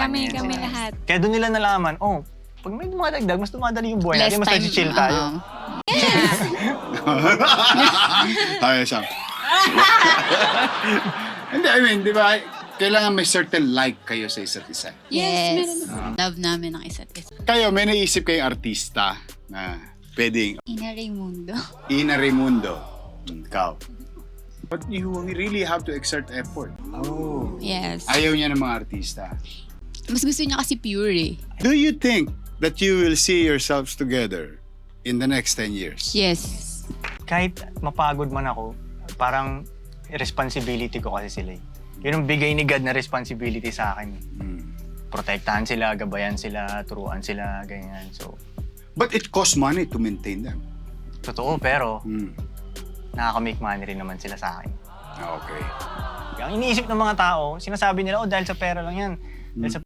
Kami Yan. lahat. Kaya doon nila nalaman, oh, pag may dumadagdag, mas dumadali yung buhay natin, mas nag-chill tayo. Tayo siya. Hindi, I mean, di ba, kailangan may certain like kayo sa isa't isa. Yes. Love namin ang isa't isa. Kayo, may naisip kayong artista na pwedeng Ina Raimundo. Ina Raimundo. Ikaw. But you really have to exert effort. Oh. Yes. Ayaw niya ng mga artista. Mas gusto niya kasi pure eh. Do you think that you will see yourselves together in the next 10 years? Yes. Kahit mapagod man ako, parang responsibility ko kasi sila eh. Yun ang bigay ni God na responsibility sa akin. Protektahan sila, gabayan sila, turuan sila, ganyan. So, But it costs money to maintain them. totoo, pero nakaka-make money rin naman sila sa akin. Okay. Ang iniisip ng mga tao, sinasabi nila, oh, dahil sa pera lang yan. Dahil sa